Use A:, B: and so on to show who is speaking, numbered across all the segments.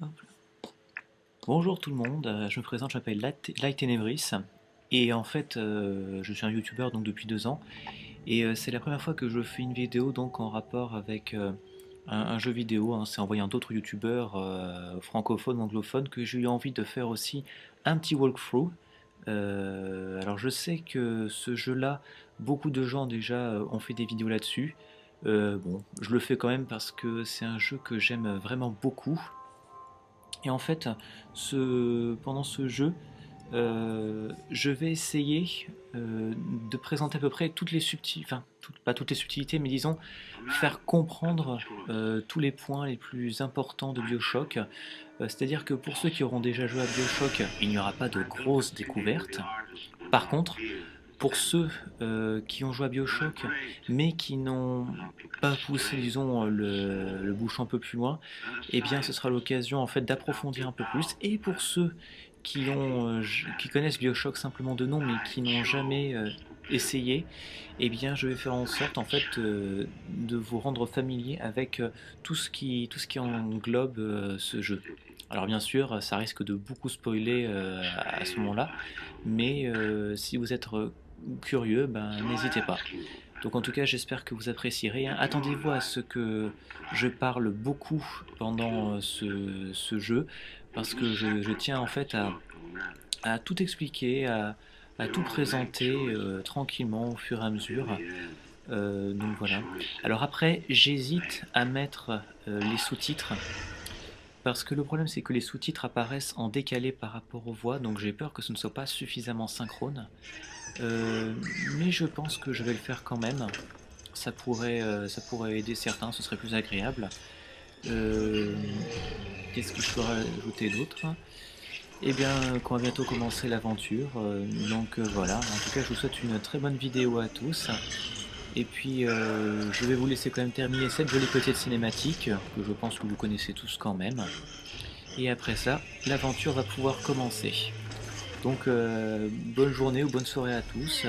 A: Hop là. Bonjour tout le monde, je me présente, je m'appelle Light Tenebris et en fait je suis un youtubeur donc depuis 2 ans et c'est la première fois que je fais une vidéo donc en rapport avec un jeu vidéo, hein. C'est en voyant d'autres youtubeurs francophones ou anglophones que j'ai eu envie de faire aussi un petit walkthrough. Alors je sais que ce jeu-là, beaucoup de gens déjà ont fait des vidéos là-dessus. Bon, je le fais quand même parce que c'est un jeu que j'aime vraiment beaucoup. Et en fait, pendant ce jeu, je vais essayer de présenter à peu près toutes les subtilités, enfin pas toutes les subtilités, mais disons faire comprendre tous les points les plus importants de BioShock. C'est-à-dire que pour ceux qui auront déjà joué à BioShock, il n'y aura pas de grosses découvertes. Par contre, pour ceux qui ont joué à BioShock, mais qui n'ont pas poussé, disons, le bouchon un peu plus loin, eh bien, ce sera l'occasion en fait d'approfondir un peu plus. Et pour ceux qui connaissent BioShock simplement de nom, mais qui n'ont jamais essayé, eh bien, je vais faire en sorte en fait de vous rendre familier avec tout ce qui englobe ce jeu. Alors bien sûr, ça risque de beaucoup spoiler à ce moment-là, mais si vous êtes curieux, ben, n'hésitez pas. Donc en tout cas, j'espère que vous apprécierez, hein. Attendez-vous à ce que je parle beaucoup pendant ce jeu, parce que je tiens en fait à tout expliquer, à tout présenter tranquillement au fur et à mesure. Donc voilà. Alors après, j'hésite à mettre les sous-titres parce que le problème, c'est que les sous-titres apparaissent en décalé par rapport aux voix, donc j'ai peur que ce ne soit pas suffisamment synchrone. Euh, mais je pense que je vais le faire quand même. Ça pourrait aider certains, ce serait plus agréable. Euh, Qu'est-ce que je peux rajouter d'autre? Eh bien, qu'on va bientôt commencer l'aventure. Donc voilà, en tout cas, je vous souhaite une très bonne vidéo à tous. Et puis, je vais vous laisser quand même terminer cette jolie petite cinématique, que je pense que vous connaissez tous quand même. Et après ça, l'aventure va pouvoir commencer. Donc, bonne journée ou bonne soirée à tous.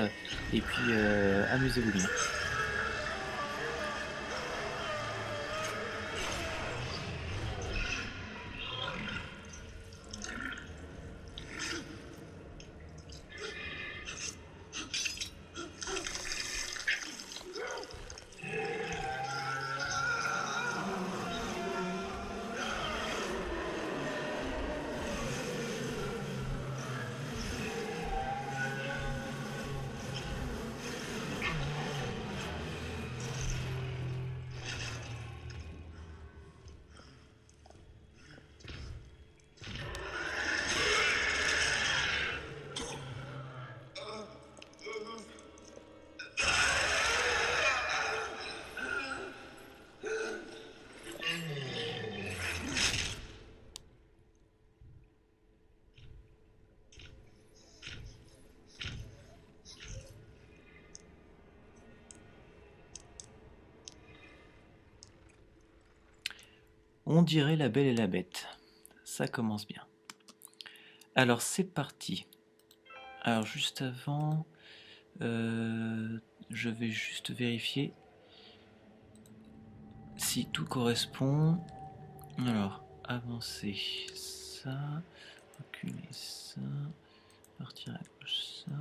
A: Et puis, amusez-vous bien. On dirait La Belle et la Bête. Ça commence bien. Alors c'est parti. Alors juste avant, je vais juste vérifier si tout correspond. Alors, avancer ça, reculer ça, partir à gauche ça,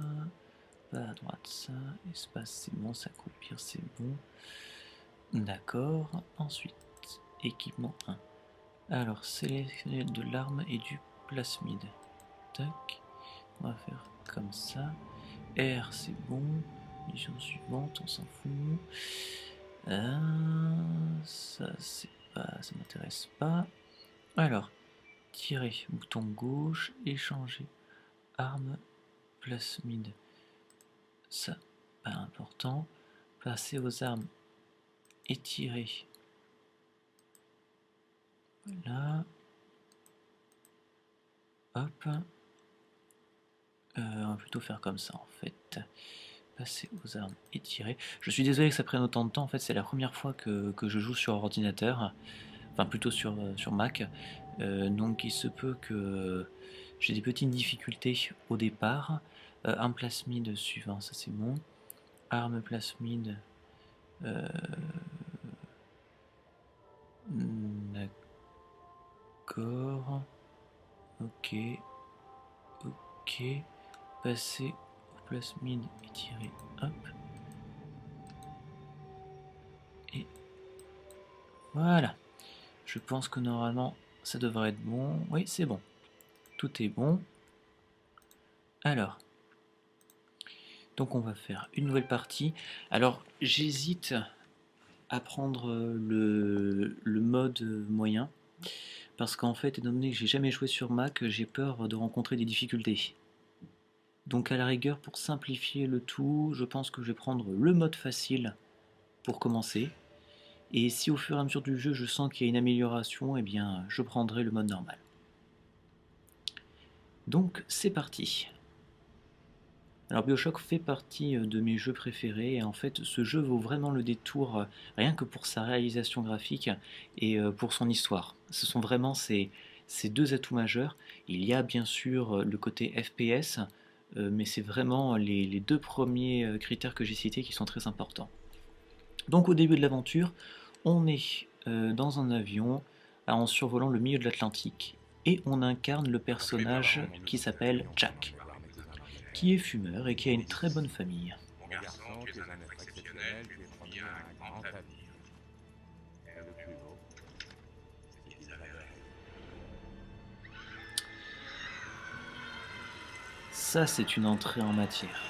A: pas à droite ça, espace c'est bon, s'accroupir c'est bon. D'accord, ensuite, équipement 1. Alors, sélectionner de l'arme et du plasmide. Tac, on va faire comme ça. R c'est bon, mission suivante, on s'en fout. Ça c'est pas, ça m'intéresse pas. Alors, tirer, bouton gauche, échanger, arme, plasmide. Ça, pas important. Passer aux armes, étirer. Voilà. Hop. On va plutôt faire comme ça en fait. Passer aux armes, étirer. Je suis désolé que ça prenne autant de temps. En fait, c'est la première fois que je joue sur ordinateur. Enfin, plutôt sur Mac. Donc, il se peut que j'ai des petites difficultés au départ. Arme plasmide suivant, ça c'est bon. Arme plasmide. D'accord. D'accord. Ok. Ok. Passer au plasmide et tirer. Hop. Et voilà. Je pense que normalement ça devrait être bon. Oui, c'est bon. Tout est bon. Alors. Donc on va faire une nouvelle partie. Alors j'hésite à prendre le mode moyen. Parce qu'en fait, étant donné que j'ai jamais joué sur Mac, j'ai peur de rencontrer des difficultés. Donc à la rigueur, pour simplifier le tout, je pense que je vais prendre le mode facile pour commencer. Et si au fur et à mesure du jeu, je sens qu'il y a une amélioration, eh bien, je prendrai le mode normal. Donc c'est parti. Alors BioShock fait partie de mes jeux préférés et en fait ce jeu vaut vraiment le détour rien que pour sa réalisation graphique et pour son histoire. Ce sont vraiment ces deux atouts majeurs. Il y a bien sûr le côté FPS, mais c'est vraiment les deux premiers critères que j'ai cités qui sont très importants. Donc au début de l'aventure, on est dans un avion en survolant le milieu de l'Atlantique et on incarne le personnage qui s'appelle Jack, qui est fumeur et qui a une très bonne famille.
B: Mon garçon, tu es un être exceptionnel, tu es promis à un grand avenir. Et le plus beau, c'est qu'ils avaient raison.
A: Ça, c'est une entrée en matière.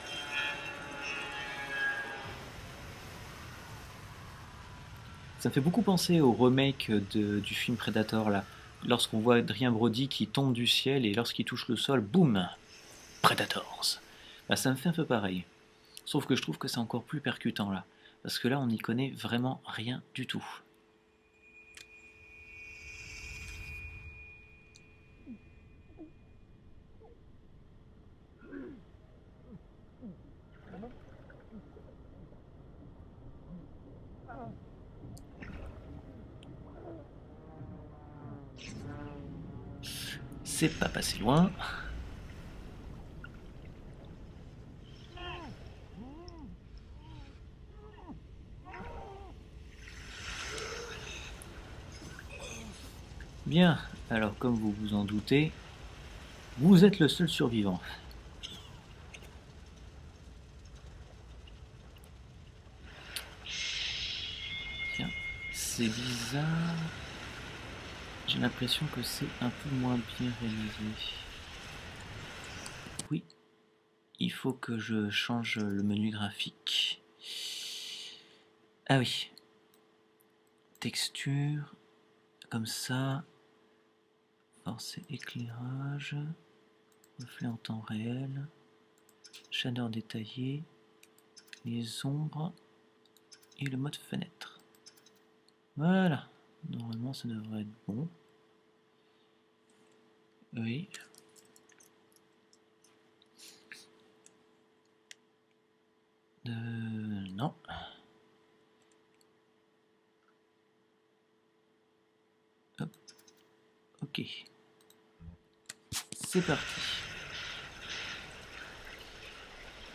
A: Ça me fait beaucoup penser au remake du film Predator, là. Lorsqu'on voit Adrien Brody qui tombe du ciel et lorsqu'il touche le sol, boum, Predators. Bah, ça me fait un peu pareil. Sauf que je trouve que c'est encore plus percutant, là. Parce que là, on n'y connaît vraiment rien du tout. C'est pas passé loin. Bien, alors comme vous vous en doutez, vous êtes le seul survivant. Tiens, c'est bizarre. J'ai l'impression que c'est un peu moins bien réalisé. Oui, il faut que je change le menu graphique. Ah oui. Texture, comme ça. Force et éclairage. Reflet en temps réel. Shader détaillé. Les ombres. Et le mode fenêtre. Voilà. Normalement, ça devrait être bon. Oui. Non. Hop. Ok. C'est parti.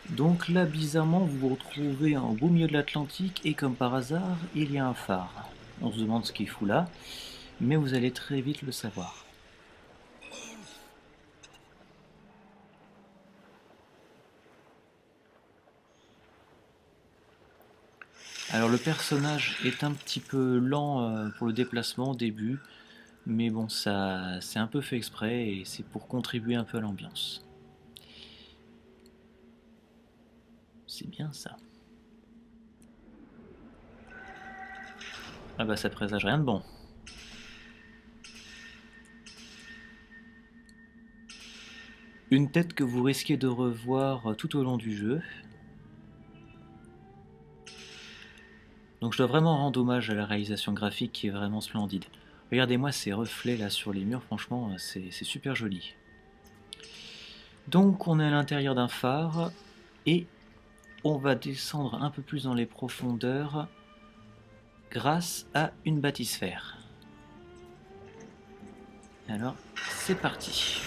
A: Donc là, bizarrement, vous vous retrouvez en beau milieu de l'Atlantique et comme par hasard, il y a un phare. On se demande ce qu'il fout là, mais vous allez très vite le savoir. Alors le personnage est un petit peu lent pour le déplacement au début, mais bon, ça c'est un peu fait exprès et c'est pour contribuer un peu à l'ambiance. C'est bien ça. Ah bah ça présage rien de bon. Une tête que vous risquez de revoir tout au long du jeu. Donc je dois vraiment rendre hommage à la réalisation graphique qui est vraiment splendide. Regardez-moi ces reflets là sur les murs, franchement c'est super joli. Donc on est à l'intérieur d'un phare et on va descendre un peu plus dans les profondeurs grâce à une bathysphère. Alors c'est parti.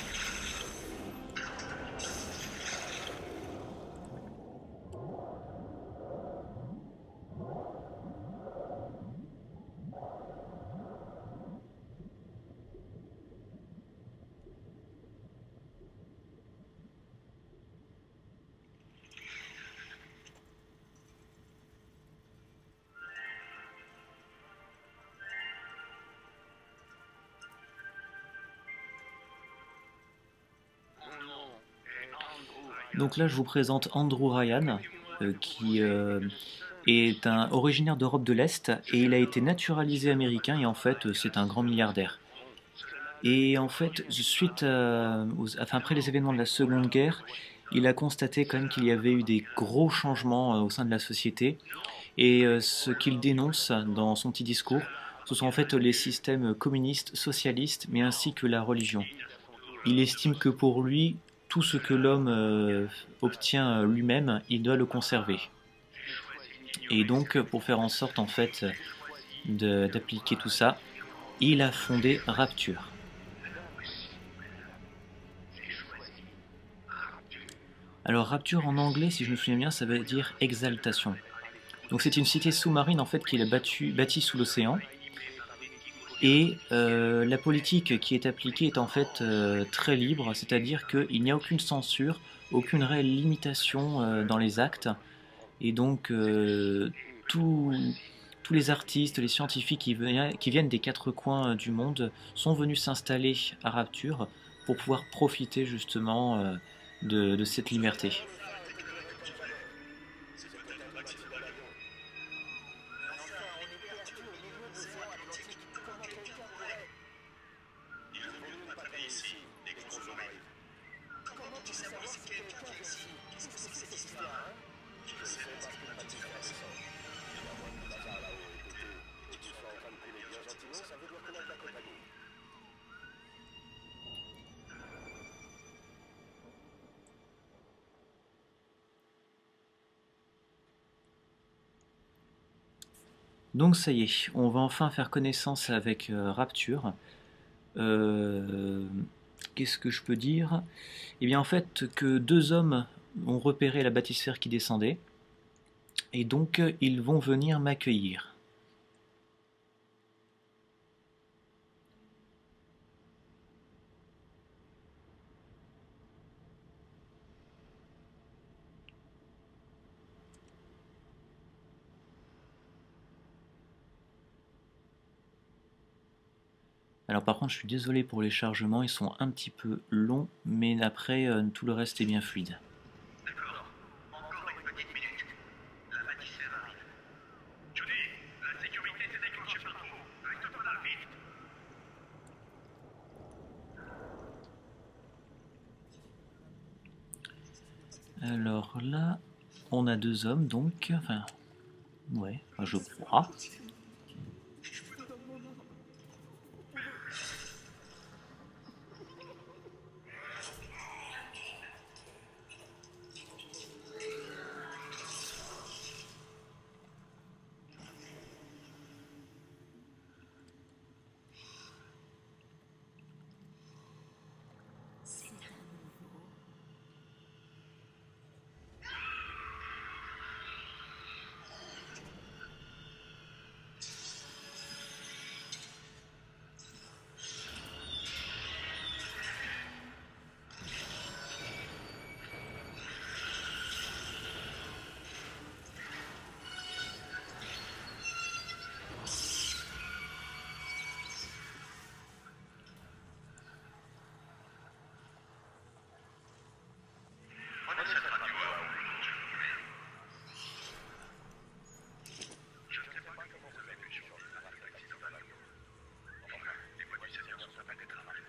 A: Donc là, je vous présente Andrew Ryan, qui est originaire d'Europe de l'Est et il a été naturalisé américain et en fait, c'est un grand milliardaire. Et en fait, après les événements de la Seconde Guerre, il a constaté quand même qu'il y avait eu des gros changements au sein de la société. Et ce qu'il dénonce dans son petit discours, ce sont en fait les systèmes communistes, socialistes, mais ainsi que la religion. Il estime que pour lui, tout ce que l'homme obtient lui-même, il doit le conserver. Et donc, pour faire en sorte en fait d'appliquer tout ça, il a fondé Rapture. Alors Rapture en anglais, si je me souviens bien, ça veut dire exaltation. Donc c'est une cité sous-marine en fait qui est bâtie sous l'océan. Et la politique qui est appliquée est en fait très libre, c'est-à-dire qu'il n'y a aucune censure, aucune réelle limitation dans les actes. Et donc tous les artistes, les scientifiques qui viennent des quatre coins du monde sont venus s'installer à Rapture pour pouvoir profiter justement de cette liberté. Donc ça y est, on va enfin faire connaissance avec Rapture. Euh, Qu'est-ce que je peux dire? Eh bien en fait que deux hommes ont repéré la bâtisphère qui descendait, et donc ils vont venir m'accueillir. Alors par contre je suis désolé pour les chargements, ils sont un petit peu longs, mais après tout le reste est bien fluide.
C: D'accord. Encore une petite minute. La bâtisseur arrive. Johnny, la sécurité s'est déclenchée partout. Reste-toi là, vite.
A: Alors là, on a deux hommes donc, enfin, ouais, je crois.
C: Prenez cette radio à haute. Je ne sais pas comment vous avez pu survivre à l'accident de l'avion. Enfin, les voies du Seigneur sont peut-être avalées.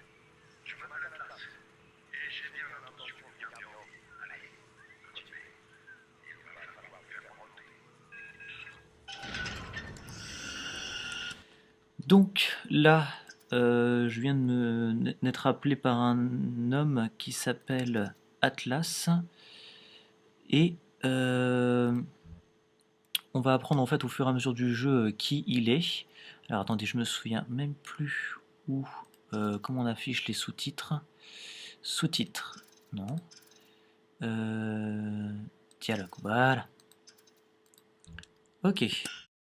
C: Je m'appelle Atlas. Et j'ai bien l'intention de garder en vie. Allez, continuez. Il va falloir faire remonter.
A: Donc là, je viens d'être appelé par un homme qui s'appelle Atlas et on va apprendre en fait au fur et à mesure du jeu qui il est. Alors attendez, je me souviens même plus où, comment on affiche les sous-titres. Sous-titres, non. Dialogue, voilà. Ok.